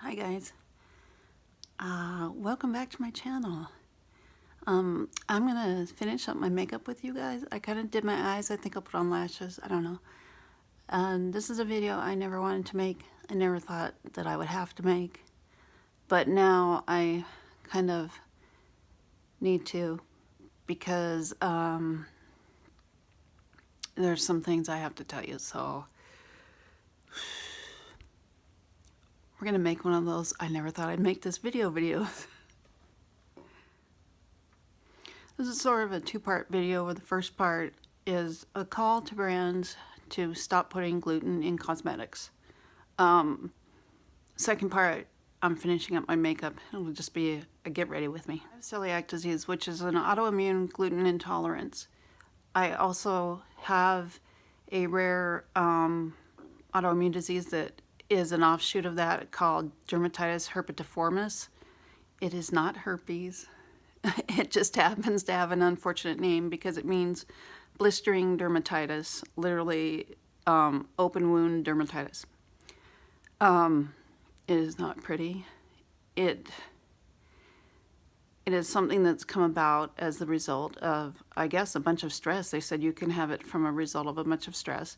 Hi guys, welcome back to my channel. I'm gonna finish up my makeup with you guys. I kind of did my eyes. I think I'll put on lashes. I don't know. This is a video I never wanted to make. I never thought that I would have to make, but now I kind of need to because there's some things I have to tell you. So we're gonna make one of those I never thought I'd make this videos. This is sort of a two-part video where the first part is a call to brands to stop putting gluten in cosmetics. Second part, I'm finishing up my makeup. It'll just be a get ready with me. I have celiac disease, which is an autoimmune gluten intolerance. I also have a rare autoimmune disease that is an offshoot of that called Dermatitis herpetiformis. It is not herpes. It just happens to have an unfortunate name because it means blistering dermatitis, literally open wound dermatitis. It is not pretty. It is something that's come about as the result of, I guess, a bunch of stress. They said you can have it from a result of a bunch of stress.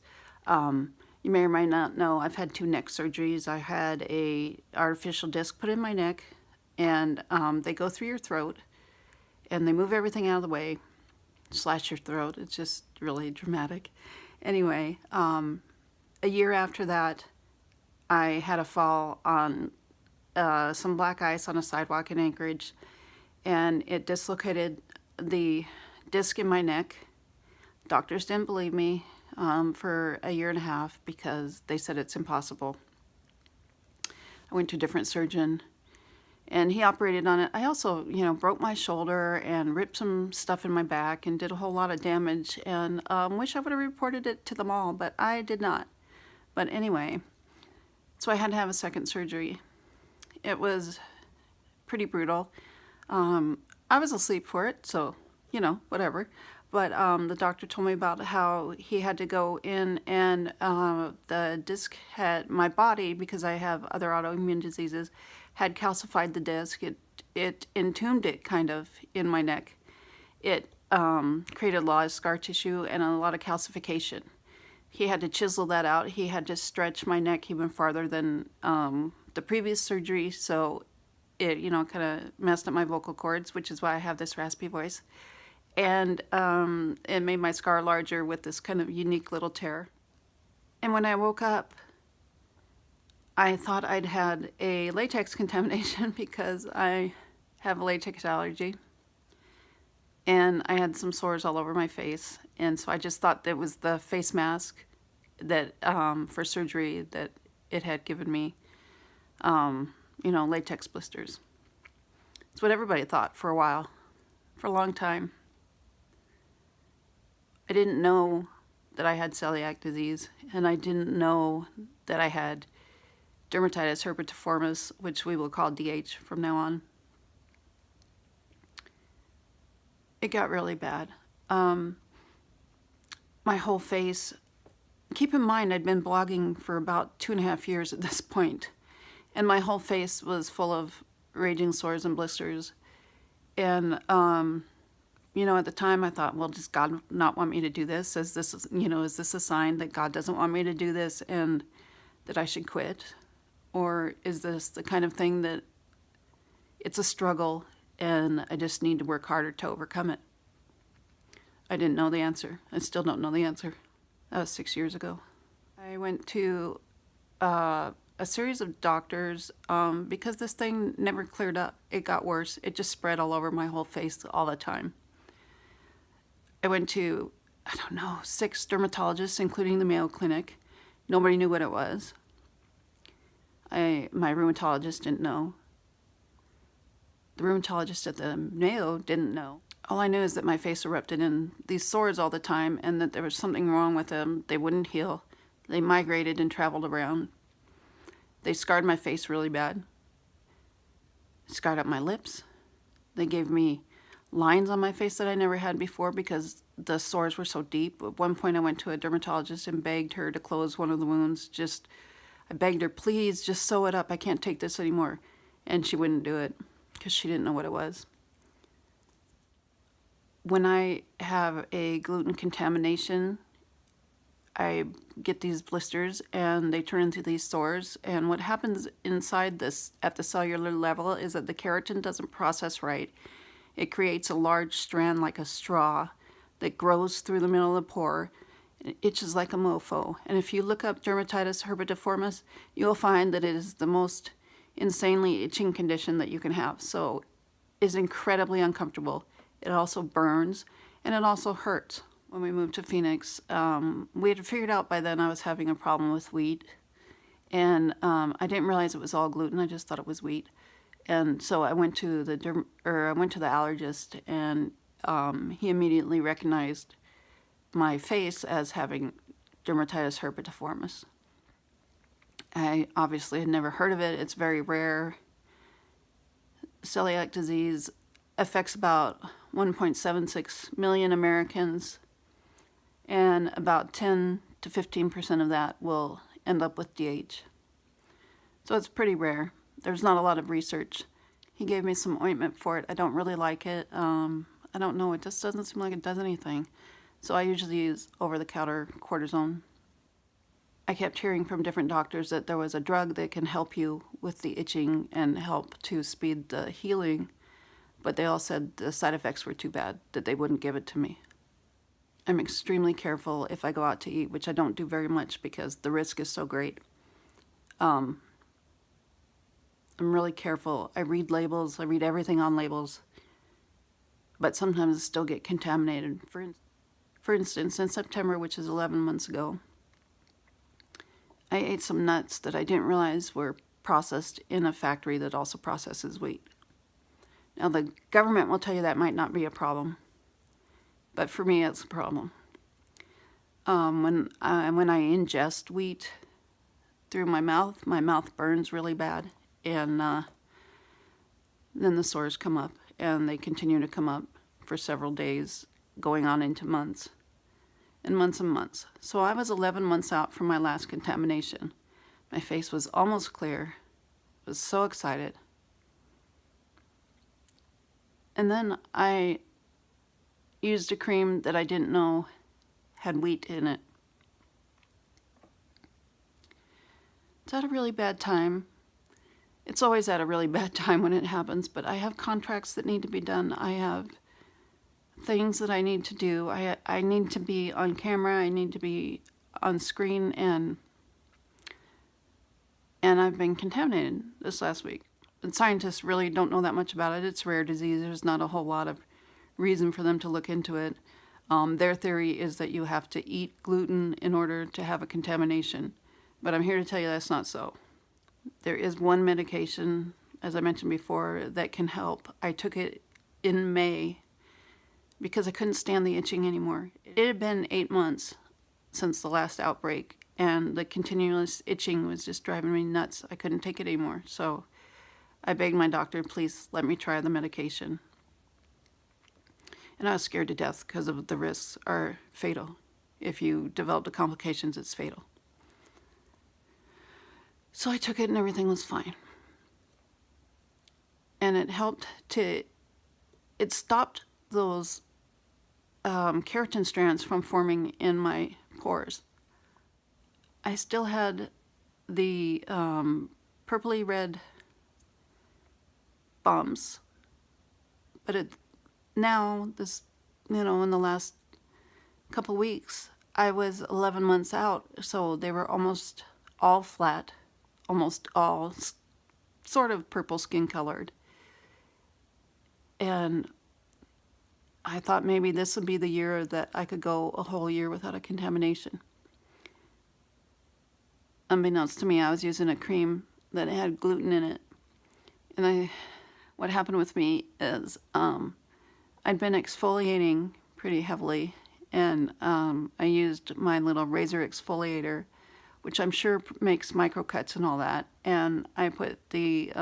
You may or may not know, I've had 2 neck surgeries. I had a artificial disc put in my neck, and they go through your throat, and they move everything out of the way, slash your throat. It's just really dramatic. Anyway, a year after that, I had a fall on some black ice on a sidewalk in Anchorage, and it dislocated the disc in my neck. Doctors didn't believe me for a year and a half because they said it's impossible. I went to a different surgeon and he operated on it. I also, broke my shoulder and ripped some stuff in my back and did a whole lot of damage, and wish I would have reported it to them all, but I did not. But anyway, so I had to have a second surgery. It was pretty brutal. I was asleep for it, so, whatever. But the doctor told me about how he had to go in and the disc had, my body, because I have other autoimmune diseases, had calcified the disc. It entombed it kind of in my neck. It created a lot of scar tissue and a lot of calcification. He had to chisel that out. He had to stretch my neck even farther than the previous surgery, so it, kind of messed up my vocal cords, which is why I have this raspy voice. And it made my scar larger with this kind of unique little tear. And when I woke up, I thought I'd had a latex contamination because I have a latex allergy. And I had some sores all over my face. And so I just thought that was the face mask that for surgery that it had given me, latex blisters. It's what everybody thought for a while, for a long time. I didn't know that I had celiac disease, and I didn't know that I had dermatitis herpetiformis, which we will call DH from now on. It got really bad. My whole face, keep in mind I'd been blogging for about 2.5 years at this point, and my whole face was full of raging sores and blisters. And at the time I thought, well, does God not want me to do this? Is this, is this a sign that God doesn't want me to do this and that I should quit? Or is this the kind of thing that it's a struggle and I just need to work harder to overcome it? I didn't know the answer. I still don't know the answer. That was 6 years ago. I went to a series of doctors because this thing never cleared up. It got worse. It just spread all over my whole face all the time. I went to, 6 dermatologists, including the Mayo Clinic. Nobody knew what it was. My rheumatologist didn't know. The rheumatologist at the Mayo didn't know. All I knew is that my face erupted in these sores all the time and that there was something wrong with them. They wouldn't heal. They migrated and traveled around. They scarred my face really bad. Scarred up my lips. They gave me lines on my face that I never had before because the sores were so deep. At one point I went to a dermatologist and begged her to close one of the wounds. I begged her, please just sew it up. I can't take this anymore. And she wouldn't do it because she didn't know what it was. When I have a gluten contamination, I get these blisters and they turn into these sores. And what happens inside this at the cellular level is that the keratin doesn't process right. It creates a large strand like a straw that grows through the middle of the pore. It itches like a mofo. And if you look up dermatitis herpetiformis, you'll find that it is the most insanely itching condition that you can have. So it's incredibly uncomfortable. It also burns and it also hurts. When we moved to Phoenix, we had figured out by then I was having a problem with wheat. And I didn't realize it was all gluten. I just thought it was wheat. And so I went to the allergist, and he immediately recognized my face as having dermatitis herpetiformis. I obviously had never heard of it. It's very rare. Celiac disease affects about 1.76 million Americans, and about 10 to 15% of that will end up with DH. So it's pretty rare. There's not a lot of research. He gave me some ointment for it. I don't really like it. I don't know. It just doesn't seem like it does anything. So I usually use over-the-counter cortisone. I kept hearing from different doctors that there was a drug that can help you with the itching and help to speed the healing, but they all said the side effects were too bad, that they wouldn't give it to me. I'm extremely careful if I go out to eat, which I don't do very much because the risk is so great. I'm really careful. I read labels. I read everything on labels. But sometimes I still get contaminated. For instance, in September, which is 11 months ago, I ate some nuts that I didn't realize were processed in a factory that also processes wheat. Now, the government will tell you that might not be a problem, but for me, it's a problem. When I ingest wheat through my mouth burns really bad. And then the sores come up, and they continue to come up for several days, going on into months and months and months. So I was 11 months out from my last contamination. My face was almost clear. I was so excited. And then I used a cream that I didn't know had wheat in it. It's at a really bad time. It's always at a really bad time when it happens, but I have contracts that need to be done. I have things that I need to do. I need to be on camera. I need to be on screen, and I've been contaminated this last week. And scientists really don't know that much about it. It's a rare disease. There's not a whole lot of reason for them to look into it. Their theory is that you have to eat gluten in order to have a contamination. But I'm here to tell you that's not so. There is one medication, as I mentioned before, that can help. I took it in May because I couldn't stand the itching anymore. It had been 8 months since the last outbreak, and the continuous itching was just driving me nuts. I couldn't take it anymore. So I begged my doctor, please let me try the medication. And I was scared to death because of the risks are fatal. If you develop the complications, it's fatal. So I took it and everything was fine. And it helped it stopped those keratin strands from forming in my pores. I still had the purpley red bumps, but now in the last couple weeks, I was 11 months out, so they were almost all flat. Almost all sort of purple skin colored. And I thought maybe this would be the year that I could go a whole year without a contamination. Unbeknownst to me, I was using a cream that had gluten in it. And what happened with me is I'd been exfoliating pretty heavily, and I used my little razor exfoliator, which I'm sure makes microcuts and all that. And I put the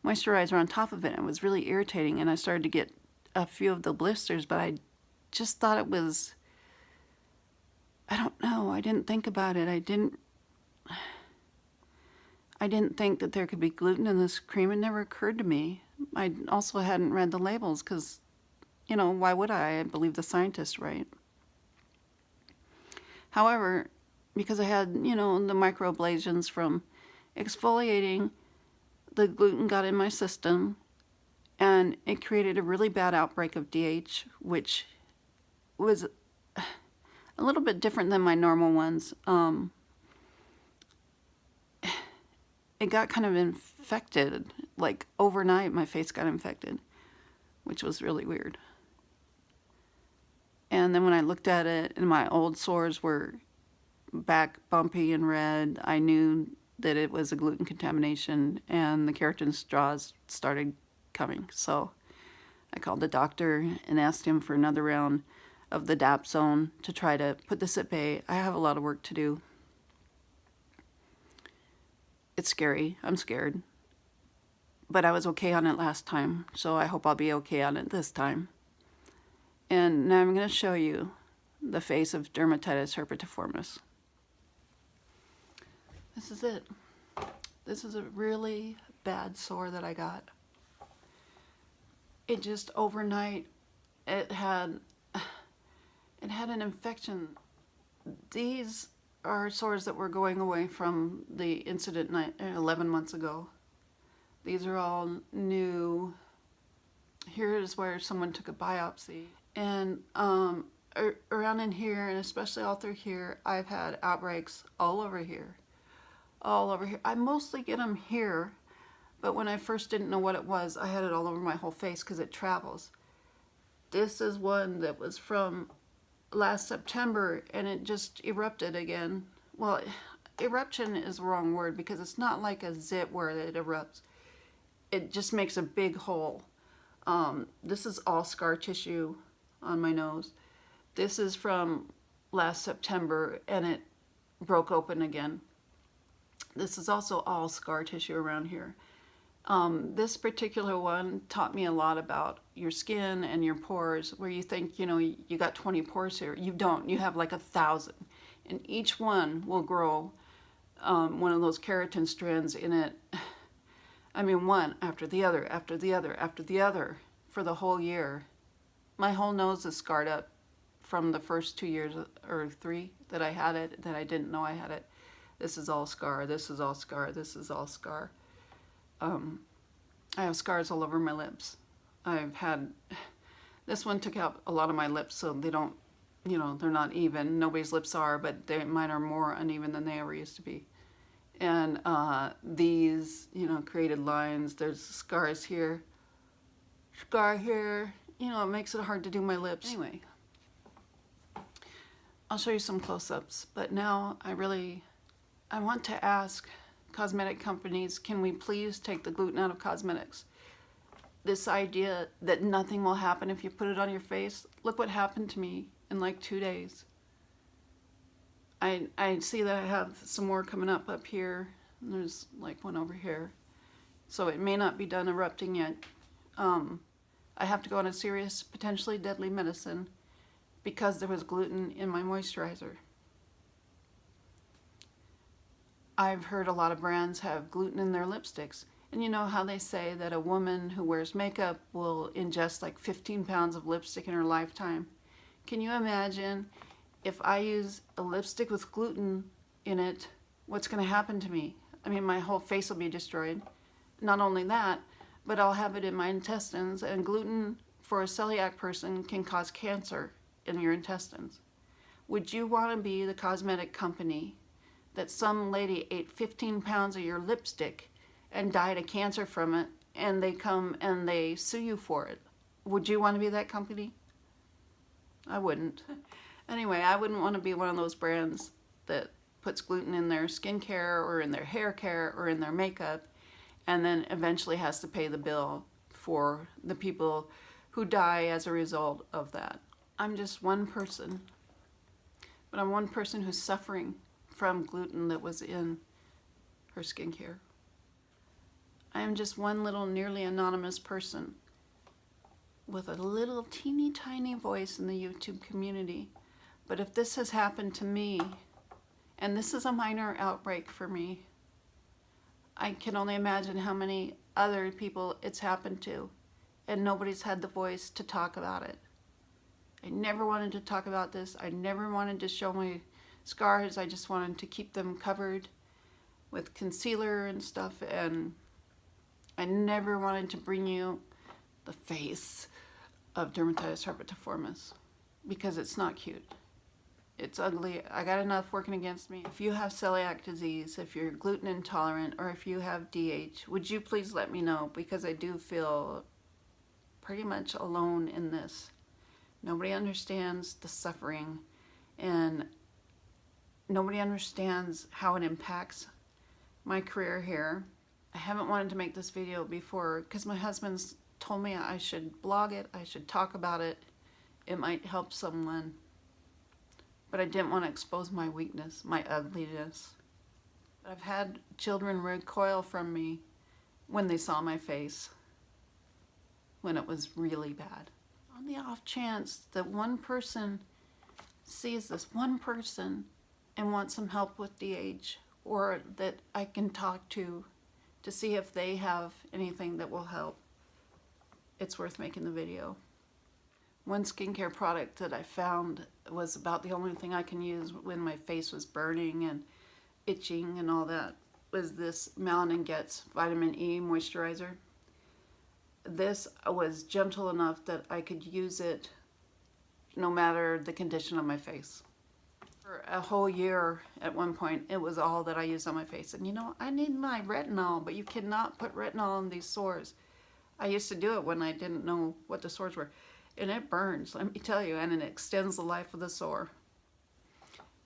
moisturizer on top of it, and it was really irritating. And I started to get a few of the blisters, but I just thought it was, I don't know, I didn't think about it. I didn't think that there could be gluten in this cream. It never occurred to me. I also hadn't read the labels because, you know, why would I? I believe the scientists, right? However, because I had, you know, the microablations from exfoliating, the gluten got in my system and it created a really bad outbreak of DH, which was a little bit different than my normal ones. It got kind of infected, like overnight my face got infected, which was really weird. And then when I looked at it and my old sores were back bumpy and red, I knew that it was a gluten contamination and the keratin straws started coming. So I called the doctor and asked him for another round of the dapsone to try to put this at bay. I have a lot of work to do. It's scary. I'm scared. But I was okay on it last time, so I hope I'll be okay on it this time. And now I'm going to show you the face of Dermatitis herpetiformis. This is it. This is a really bad sore that I got. It just overnight, it had an infection. These are sores that were going away from the incident 11 months ago. These are all new. Here is where someone took a biopsy. And around in here, and especially all through here, I've had outbreaks all over here. All over here. I mostly get them here, but when I first didn't know what it was, I had it all over my whole face because it travels. This is one that was from last September, and it just erupted again. Well, eruption is the wrong word because it's not like a zit where it erupts. It just makes a big hole. This is all scar tissue on my nose. This is from last September, and it broke open again. This is also all scar tissue around here. This particular one taught me a lot about your skin and your pores, where you think, you know, you got 20 pores here. You don't. You have like 1,000. And each one will grow one of those keratin strands in it. I mean, one after the other, after the other, after the other for the whole year. My whole nose is scarred up from the first 2 years or 3 that I had it, that I didn't know I had it. This is all scar. This is all scar. This is all scar. I have scars all over my lips. I've had, this one took out a lot of my lips, so they don't, you know, they're not even. Nobody's lips are, but mine are more uneven than they ever used to be. And these, you know, created lines. There's scars here, scar here. You know, it makes it hard to do my lips. Anyway, I'll show you some close-ups, but now I want to ask cosmetic companies, can we please take the gluten out of cosmetics? This idea that nothing will happen if you put it on your face, look what happened to me in like 2 days. I see that I have some more coming up here. And there's like one over here. So it may not be done erupting yet. I have to go on a serious, potentially deadly medicine because there was gluten in my moisturizer. I've heard a lot of brands have gluten in their lipsticks. And you know how they say that a woman who wears makeup will ingest like 15 pounds of lipstick in her lifetime. Can you imagine if I use a lipstick with gluten in it, what's going to happen to me? I mean, my whole face will be destroyed. Not only that, but I'll have it in my intestines, and gluten for a celiac person can cause cancer in your intestines. Would you want to be the cosmetic company that some lady ate 15 pounds of your lipstick and died of cancer from it, and they come and they sue you for it? Would you want to be that company? I wouldn't. Anyway, I wouldn't want to be one of those brands that puts gluten in their skincare or in their hair care or in their makeup and then eventually has to pay the bill for the people who die as a result of that. I'm just one person, but I'm one person who's suffering from gluten that was in her skincare. I am just one little nearly anonymous person with a little teeny tiny voice in the YouTube community. But if this has happened to me, and this is a minor outbreak for me, I can only imagine how many other people it's happened to, and nobody's had the voice to talk about it. I never wanted to talk about this. I never wanted to show my scars. I just wanted to keep them covered with concealer and stuff, and I never wanted to bring you the face of Dermatitis herpetiformis because it's not cute. It's ugly. I got enough working against me. If you have celiac disease, if you're gluten intolerant, or if you have DH, would you please let me know, because I do feel pretty much alone in this. Nobody understands the suffering, and nobody understands how it impacts my career here. I haven't wanted to make this video before because my husband's told me I should blog it, I should talk about it. It might help someone. But I didn't want to expose my weakness, my ugliness. I've had children recoil from me when they saw my face, when it was really bad. On the off chance that one person sees this, one person, and wants some help with DH, or that I can talk to see if they have anything that will help, it's worth making the video. One skincare product that I found was about the only thing I can use when my face was burning and itching and all that, was this Malin Goetz Vitamin E moisturizer. This was gentle enough that I could use it no matter the condition of my face. For a whole year at one point, it was all that I used on my face. And you know, I need my retinol, but you cannot put retinol on these sores. I used to do it when I didn't know what the sores were. And it burns, let me tell you, and it extends the life of the sore.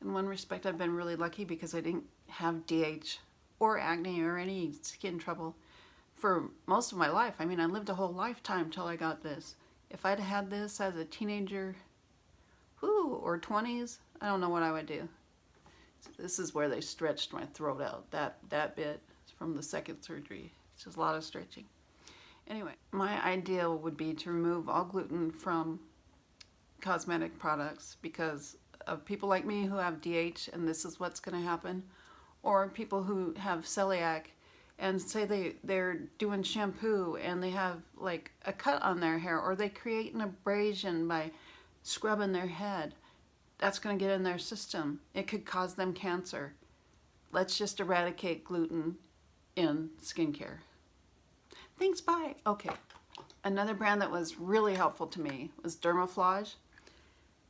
In one respect, I've been really lucky because I didn't have DH or acne or any skin trouble for most of my life. I mean, I lived a whole lifetime till I got this. If I'd had this as a teenager, or 20s, I don't know what I would do. So this is where they stretched my throat out, that bit from the second surgery. It's just a lot of stretching. Anyway, my ideal would be to remove all gluten from cosmetic products because of people like me who have DH and this is what's going to happen, or people who have celiac and say they're doing shampoo and they have like a cut on their hair, or they create an abrasion by scrubbing their head. That's going to get in their system. It could cause them cancer. Let's just eradicate gluten in skincare. Thanks, bye. Okay. Another brand that was really helpful to me was Dermaflage.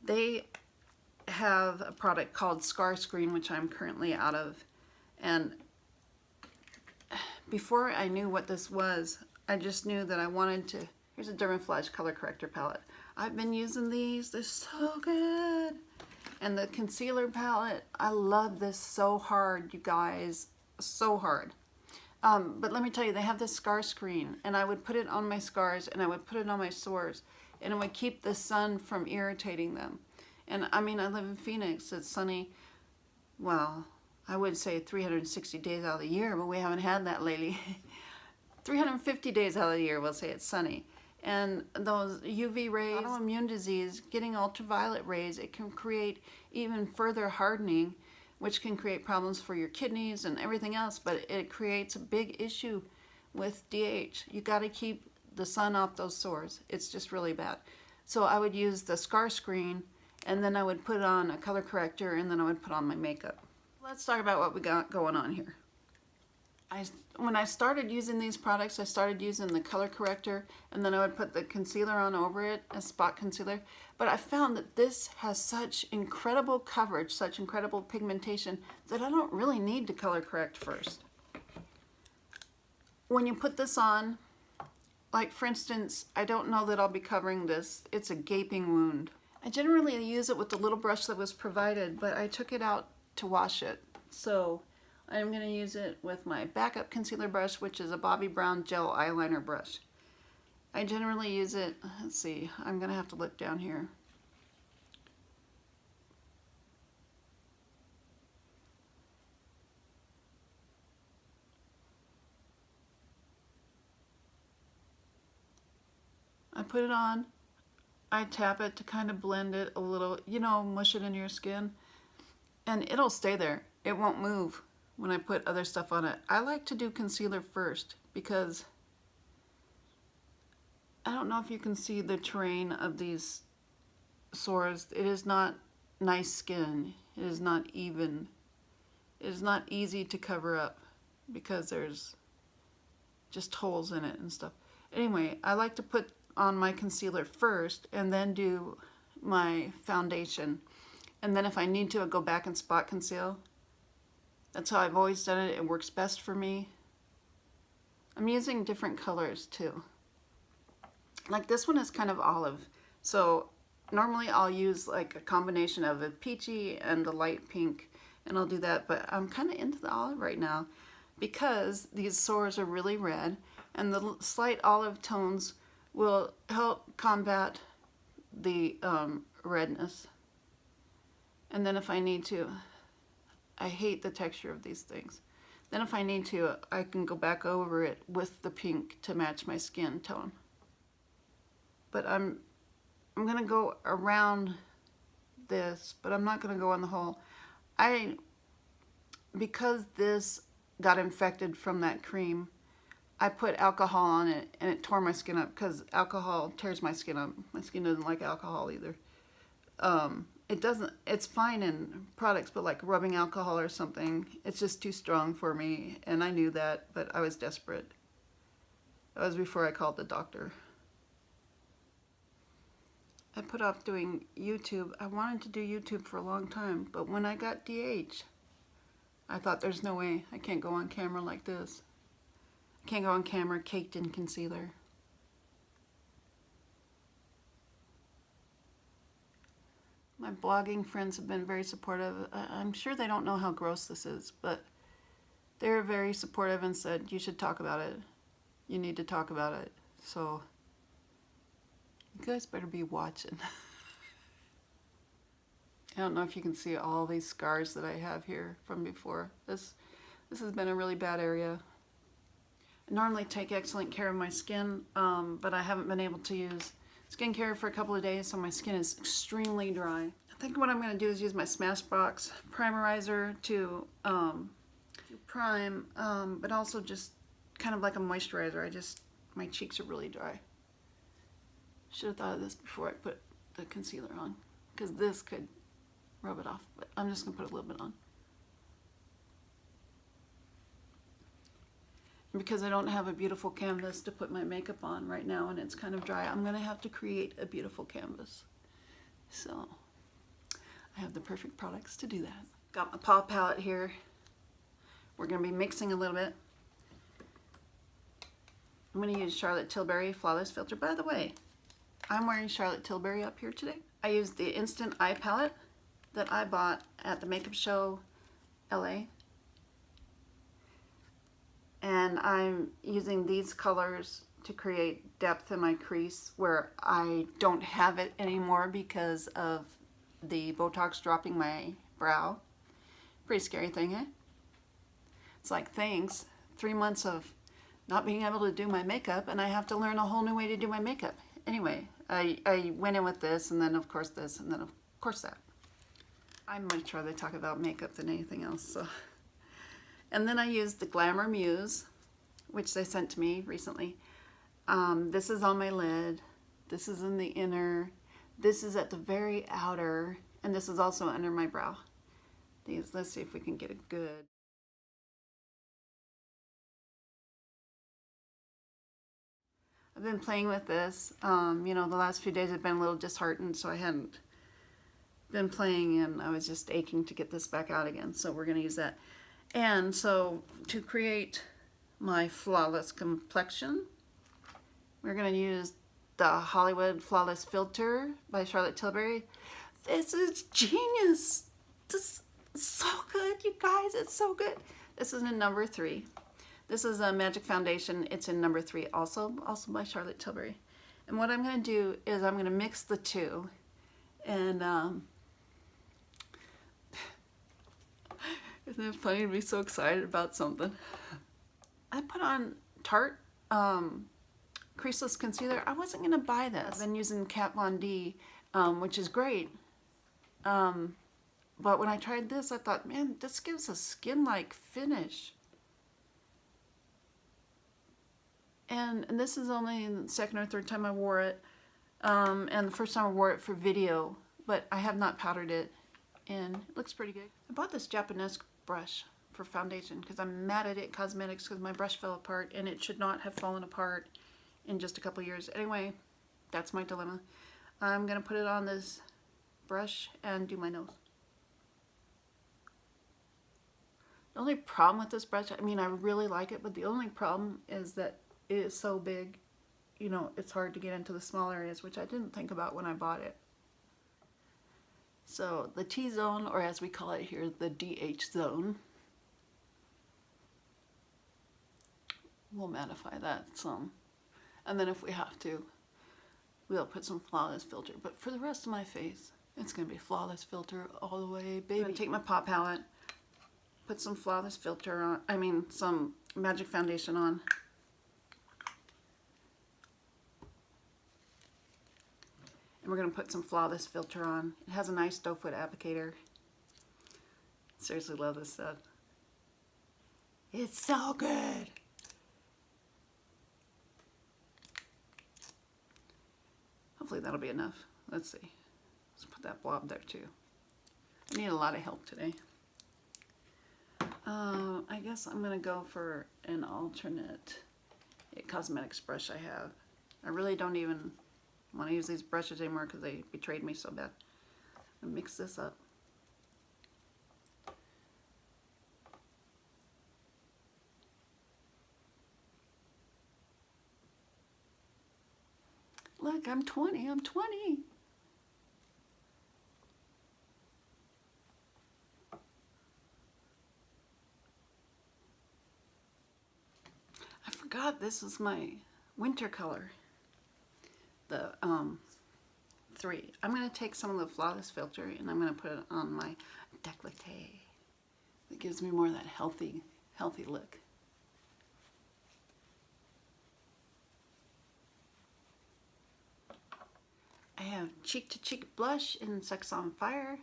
They have a product called Scar Screen, which I'm currently out of. And before I knew what this was, I just knew that I wanted to. Here's a Dermaflage color corrector palette. I've been using these. They're so good. And the concealer palette, I love this so hard, you guys. So hard. But let me tell you, they have this scar screen, and I would put it on my scars and I would put it on my sores, and it would keep the sun from irritating them. And I mean, I live in Phoenix. It's sunny, well, I would say 360 days out of the year, but we haven't had that lately. 350 days out of the year, we'll say it's sunny. And those UV rays, autoimmune disease, getting ultraviolet rays, it can create even further hardening, which can create problems for your kidneys and everything else, but it creates a big issue with DH. You got to keep the sun off those sores. It's just really bad. So I would use the scar screen, and then I would put on a color corrector, and then I would put on my makeup. Let's talk about what we got going on here. When I started using these products, I started using the color corrector, and then I would put the concealer on over it, a spot concealer. But I found that this has such incredible coverage, such incredible pigmentation, that I don't really need to color correct first. When you put this on, like for instance, I don't know that I'll be covering this. It's a gaping wound. I generally use it with the little brush that was provided, but I took it out to wash it. So I'm going to use it with my backup concealer brush, which is a Bobbi Brown gel eyeliner brush. I generally use it, let's see, I'm going to have to look down here. I put it on, I tap it to kind of blend it a little, you know, mush it into your skin, and it'll stay there. It won't move. when I put other stuff on it. I like to do concealer first because I don't know if you can see the terrain of these sores. It is not nice skin. It is not even. It is not easy to cover up because there's just holes in it and stuff. Anyway, I like to put on my concealer first and then do my foundation. And then if I need to, I'll go back and spot conceal. That's how I've always done it. It works best for me. I'm using different colors too. Like this one is kind of olive. So normally I'll use like a combination of a peachy and a light pink, and I'll do that, but I'm kind of into the olive right now because these sores are really red, and the slight olive tones will help combat the redness. And then if I need to, I hate the texture of these things. Then if I need to, I can go back over it with the pink to match my skin tone. But I'm gonna go around this, but I'm not gonna go on the whole. Because this got infected from that cream, I put alcohol on it and it tore my skin up because alcohol tears my skin up. My skin doesn't like alcohol either. It's fine in products, but like rubbing alcohol or something, it's just too strong for me, and I knew that, but I was desperate. That was before I called the doctor. I put off doing YouTube. I wanted to do YouTube for a long time, but when I got DH, I thought there's no way. I can't go on camera like this. I can't go on camera caked in concealer. My blogging friends have been very supportive. I'm sure they don't know how gross this is, but they're very supportive and said, you should talk about it. You need to talk about it. So you guys better be watching. I don't know if you can see all these scars that I have here from before. This has been a really bad area. I normally take excellent care of my skin, but I haven't been able to use skincare for a couple of days, so my skin is extremely dry. I think what I'm going to do is use my Smashbox primerizer to prime, but also just kind of like a moisturizer. My cheeks are really dry. Should have thought of this before I put the concealer on, because this could rub it off, but I'm just going to put a little bit on. And because I don't have a beautiful canvas to put my makeup on right now and it's kind of dry, I'm going to have to create a beautiful canvas. So I have the perfect products to do that. Got my paw palette here. We're going to be mixing a little bit. I'm going to use Charlotte Tilbury Flawless Filter. By the way, I'm wearing Charlotte Tilbury up here today. I used the Instant Eye Palette that I bought at the Makeup Show LA. And I'm using these colors to create depth in my crease where I don't have it anymore because of the Botox dropping my brow. Pretty scary thing, eh? It's like, thanks, 3 months of not being able to do my makeup, and I have to learn a whole new way to do my makeup. Anyway, I went in with this, and then of course this, and then of course that. I'd much rather talk about makeup than anything else. So. And then I used the Glamour Muse, which they sent to me recently. This is on my lid. This is in the inner. This is at the very outer. And this is also under my brow. Let's see if we can get a good. I've been playing with this. You know, the last few days I've been a little disheartened, so I hadn't been playing, and I was just aching to get this back out again. So we're going to use that. And so to create my flawless complexion, we're going to use the Hollywood Flawless Filter by Charlotte Tilbury. This is genius. This is so good, you guys. It's so good. This is in number 3. This is a Magic Foundation. It's in number 3 also by Charlotte Tilbury. And what I'm going to do is I'm going to mix the two. And isn't it funny to be so excited about something? I put on Tarte Creaseless Concealer. I wasn't going to buy this. I've been using Kat Von D, which is great. But when I tried this, I thought, man, this gives a skin-like finish. And this is only the second or third time I wore it. And the first time I wore it for video, but I have not powdered it, and it looks pretty good. I bought this Japanese brush for foundation because I'm mad at It Cosmetics because my brush fell apart, and it should not have fallen apart in just a couple years. Anyway, that's my dilemma. I'm going to put it on this brush and do my nose. The only problem with this brush, I mean, I really like it, but the only problem is that it is so big, you know, it's hard to get into the small areas, which I didn't think about when I bought it. So the T-zone, or as we call it here, the DH zone. We'll mattify that some. And then if we have to, we'll put some flawless filter. But for the rest of my face, it's going to be flawless filter all the way, baby. I'm going to take my Pot palette, put some flawless filter on, I mean some magic foundation on. And we're going to put some flawless filter on. It has a nice doe foot applicator. Seriously love this stuff. It's so good. Hopefully that'll be enough. Let's see. Let's put that blob there too. I need a lot of help today. I guess I'm going to go for an alternate It Cosmetics brush I have. I really don't even want to use these brushes anymore because they betrayed me so bad. I'm gonna mix this up. Look, I'm 20. I'm 20. I forgot this is my winter color. The 3. I'm going to take some of the flawless filter and I'm going to put it on my décolleté. It gives me more of that healthy look. I have Cheek to Cheek blush in Sex on Fire.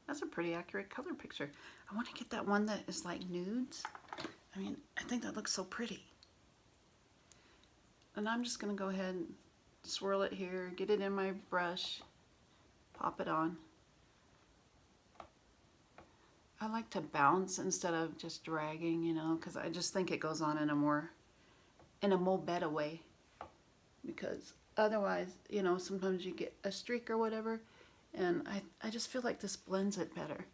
That's a pretty accurate color picture. I want to get that one that is like nudes. I mean, I think that looks so pretty. And I'm just going to go ahead and swirl it here, get it in my brush, pop it on. I like to bounce instead of just dragging, you know, because I just think it goes on in a more better way. Because otherwise, you know, sometimes you get a streak or whatever, and I just feel like this blends it better.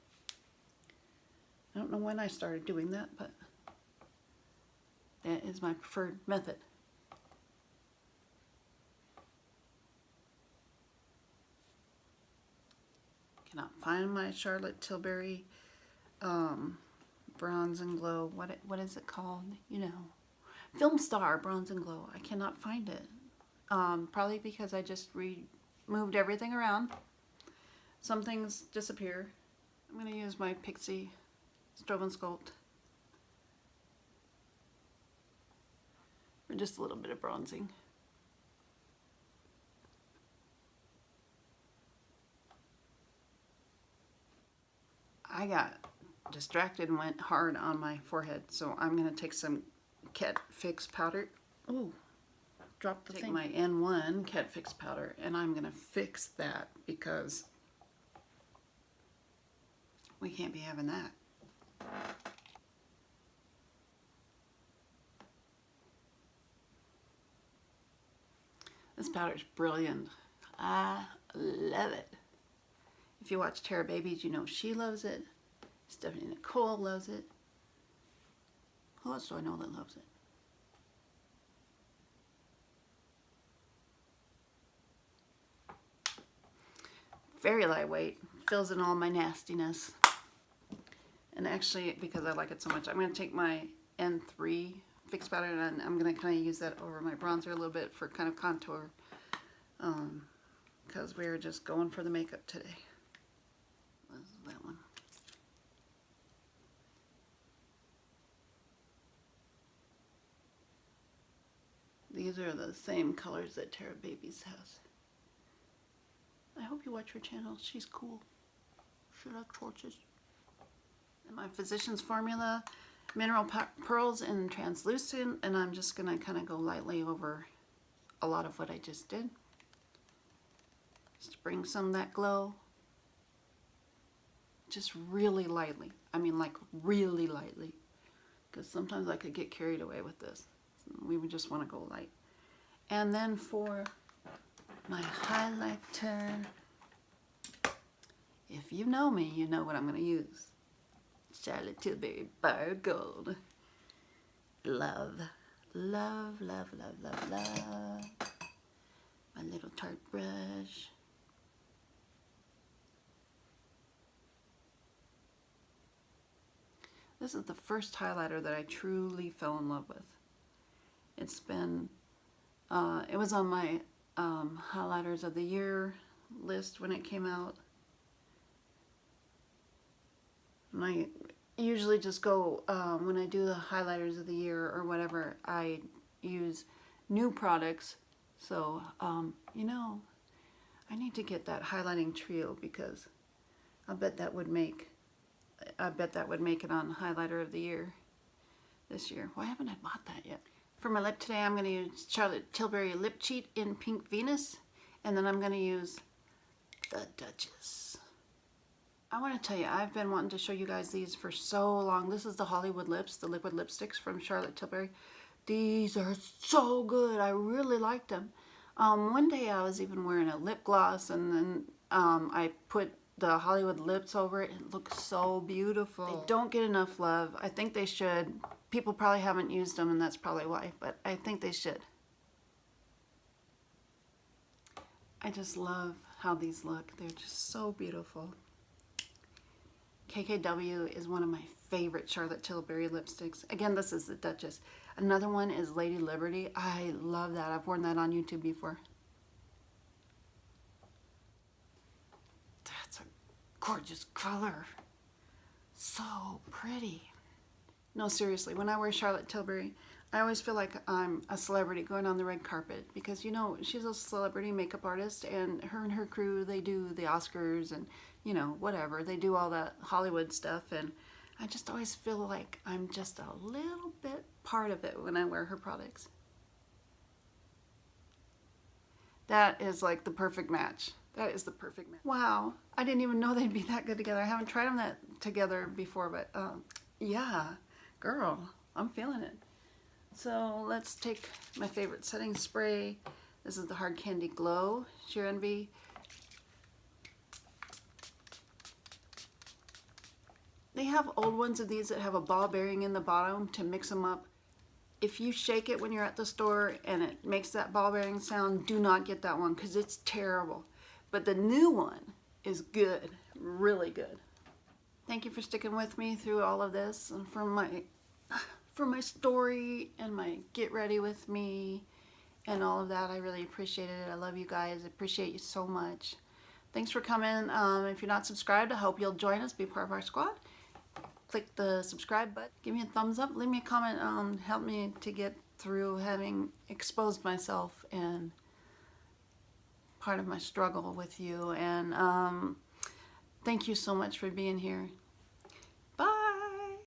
I don't know when I started doing that, but that is my preferred method. Cannot find my Charlotte Tilbury Bronze and Glow. What is it called? You know, Film Star Bronze and Glow. I cannot find it. Probably because I just moved everything around. Some things disappear. I'm going to use my Pixie Strobe and Sculpt for just a little bit of bronzing. I got distracted and went hard on my forehead, so I'm going to take some Cat Fix powder. Ooh, drop the thing. Take my N1 Cat Fix powder, and I'm going to fix that because we can't be having that. This powder is brilliant. I love it. If you watch Terra Babies, you know she loves it. Stephanie Nicole loves it. Who else do I know that loves it? Very lightweight. Fills in all my nastiness. And actually, because I like it so much, I'm going to take my N3 Fix powder and I'm going to kind of use that over my bronzer a little bit for kind of contour. Because we're just going for the makeup today. This is that one. These are the same colors that Terra Babies has. I hope you watch her channel. She's cool. She like torches. And my Physicians Formula Mineral Pearls in Translucent, and I'm just going to kind of go lightly over a lot of what I just did. Just to bring some of that glow. Just really lightly. I mean, like really lightly. Because sometimes I could get carried away with this. We would just want to go light. And then for my highlighter, if you know me, you know what I'm going to use. Charlotte Tilbury Bar Gold. Love, love, love, love, love, love. My little tart brush. This is the first highlighter that I truly fell in love with. It's been, it was on my highlighters of the year list when it came out. And I usually just go, when I do the highlighters of the year or whatever, I use new products. So, you know, I need to get that highlighting trio because I bet that would make it on highlighter of the year this year. Why haven't I bought that yet? For my lip today, I'm going to use Charlotte Tilbury Lip Cheat in Pink Venus, and then I'm going to use the Duchess. I want to tell you, I've been wanting to show you guys these for so long. This is the Hollywood Lips, the liquid lipsticks from Charlotte Tilbury. These are so good. I really liked them. One day I was even wearing a lip gloss, and then I put the Hollywood Lips over it. It looks so beautiful. They don't get enough love. I think they should. People probably haven't used them, and that's probably why, but I think they should. I just love how these look. They're just so beautiful. KKW is one of my favorite Charlotte Tilbury lipsticks. Again, this is the Duchess. Another one is Lady Liberty. I love that. I've worn that on YouTube before. That's a gorgeous color. So pretty. No, seriously, when I wear Charlotte Tilbury, I always feel like I'm a celebrity going on the red carpet because, you know, she's a celebrity makeup artist, and her crew, they do the Oscars and, you know, whatever. They do all that Hollywood stuff, and I just always feel like I'm just a little bit part of it when I wear her products. That is like the perfect match. That is the perfect match. Wow, I didn't even know they'd be that good together. I haven't tried them that together before, but yeah, girl, I'm feeling it. So let's take my favorite setting spray. This is the Hard Candy Glow Sheer Envy. They have old ones of these that have a ball bearing in the bottom to mix them up. If you shake it when you're at the store and it makes that ball bearing sound, do not get that one because it's terrible. But the new one is good, really good. Thank you for sticking with me through all of this and for my story and my get ready with me and all of that. I really appreciate it. I love you guys. I appreciate you so much. Thanks for coming. If you're not subscribed, I hope you'll join us, be part of our squad. Click the subscribe button. Give me a thumbs up. Leave me a comment. Help me to get through having exposed myself and part of my struggle with you. And thank you so much for being here.